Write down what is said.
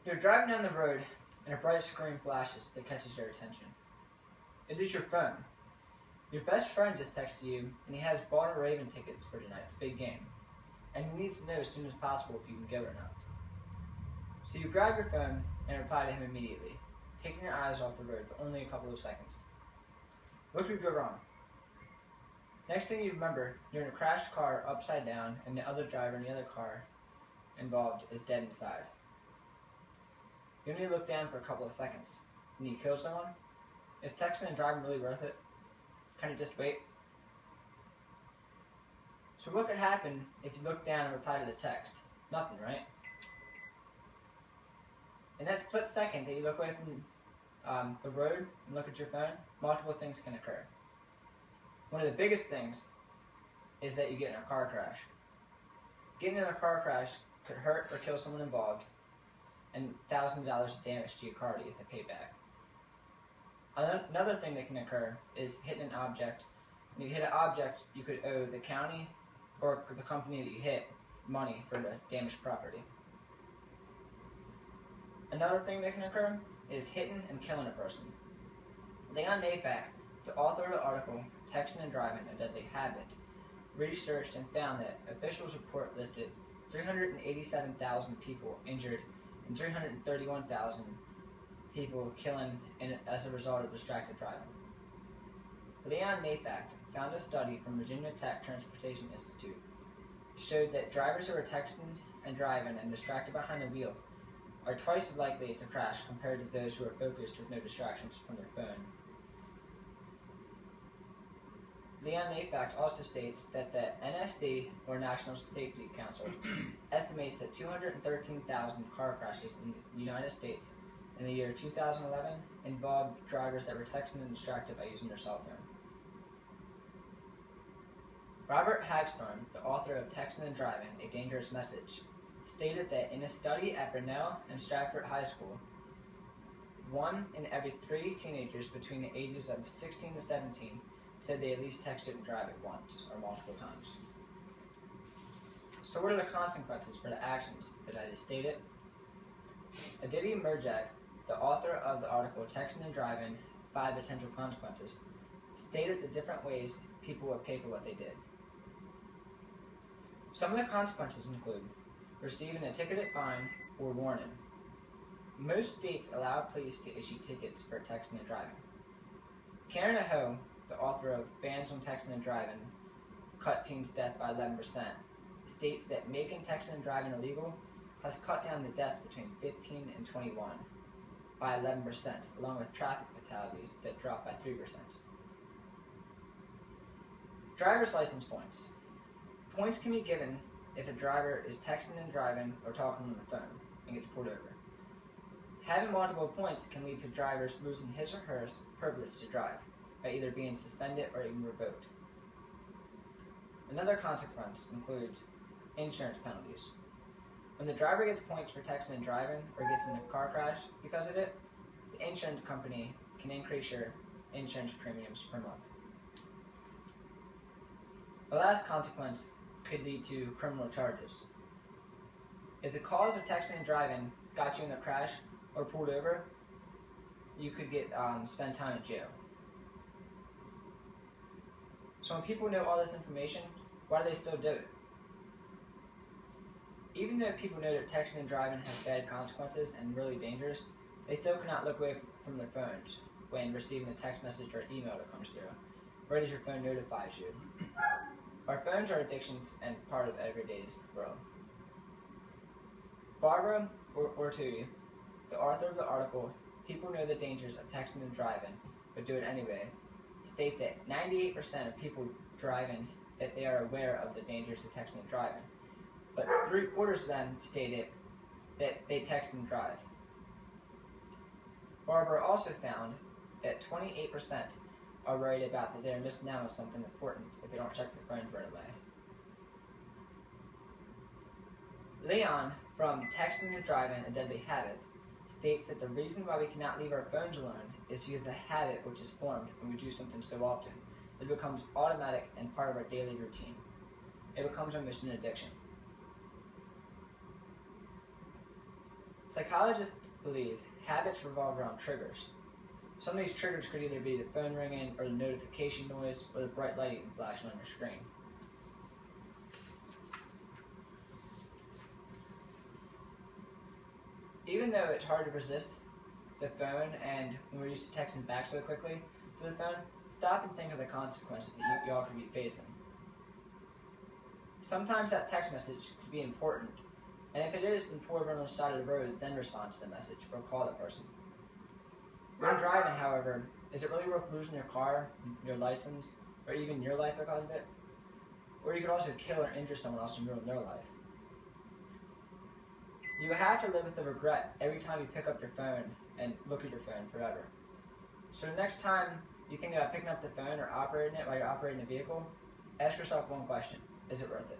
You're driving down the road and a bright screen flashes that catches your attention. It is your phone. Your best friend just texted you and he has Baltimore Raven tickets for tonight's big game, and he needs to know as soon as possible if you can go or not. So you grab your phone and reply to him immediately, taking your eyes off the road for only a couple of seconds. What could go wrong? Next thing you remember, you're in a crashed car upside down and the other driver in the other car involved is dead inside. You only look down for a couple of seconds. And you kill someone? Is texting and driving really worth it? Can it just wait? So what could happen if you look down and reply to the text? Nothing, right? In that split second that you look away from the road and look at your phone, multiple things can occur. One of the biggest things is that you get in a car crash. Getting in a car crash could hurt or kill someone involved, and thousands of dollars of damage to your car that you have to pay back. Another thing that can occur is hitting an object. When you hit an object, you could owe the county or the company that you hit money for the damaged property. Another thing that can occur is hitting and killing a person. Leon Nafak, the author of the article, Texting and Driving, A Deadly Habit, researched and found that officials' report listed 387,000 people injured and 331,000 people killing as a result of distracted driving. Leon Nafak found a study from Virginia Tech Transportation Institute showed that drivers who are texting and driving and distracted behind the wheel are twice as likely to crash compared to those who are focused with no distractions from their phone. Leon Nafak also states that the NSC, or National Safety Council, estimates that 213,000 car crashes in the United States in the year 2011 involved drivers that were texting and distracted by using their cell phone. Robert Hagstrom, the author of Texting and Driving, A Dangerous Message, stated that in a study at Brunel and Stratford High School, 1 in every 3 teenagers between the ages of 16 to 17 said they at least texted and drive it once or multiple times. So what are the consequences for the actions that I just stated? Aditi Murjak, the author of the article Texting and Driving, 5 Potential Consequences, stated the different ways people would pay for what they did. Some of the consequences include receiving a ticketed fine or warning. Most states allow police to issue tickets for texting and driving. Karen Aho, the author of Bans on Texting and Driving, Cut Teens' Death by 11%, states that making texting and driving illegal has cut down the deaths between 15 and 21 by 11%, along with traffic fatalities that dropped by 3%. Driver's license points. Points can be given if a driver is texting and driving or talking on the phone and gets pulled over. Having multiple points can lead to drivers losing his or her privilege to drive by either being suspended or even revoked. Another consequence includes insurance penalties. When the driver gets points for texting and driving or gets in a car crash because of it, the insurance company can increase your insurance premiums per month. The last consequence could lead to criminal charges. If the cause of texting and driving got you in a crash or pulled over, you could get spend time in jail. So when people know all this information, why do they still do it? Even though people know that texting and driving has bad consequences and really dangerous, they still cannot look away from their phones when receiving a text message or email that comes through, right as your phone notifies you. Our phones are addictions and part of everyday's world. Barbara Ortudi, the author of the article, People Know the Dangers of Texting and Driving, but Do It Anyway, state that 98% of people driving that they are aware of the dangers of texting and driving, but 3/4 of them stated that they text and drive. Barbara also found that 28% are worried about that they're missing out on something important if they don't check their phones right away. Leon, from Texting and Driving, A Deadly Habit, states that the reason why we cannot leave our phones alone is because the habit which is formed when we do something so often, it becomes automatic and part of our daily routine. It becomes almost an addiction. Psychologists believe habits revolve around triggers. Some of these triggers could either be the phone ringing, or the notification noise, or the bright light flashing on your screen. Even though it's hard to resist the phone, and when we're used to texting back so quickly to the phone, stop and think of the consequences that you all could be facing. Sometimes that text message could be important, and if it is, then pull over on the side of the road, then respond to the message, or call that person. When driving, however, is it really worth losing your car, your license, or even your life because of it? Or you could also kill or injure someone else and ruin their life. You have to live with the regret every time you pick up your phone and look at your phone forever. So the next time you think about picking up the phone or operating it while you're operating a vehicle, ask yourself one question: is it worth it?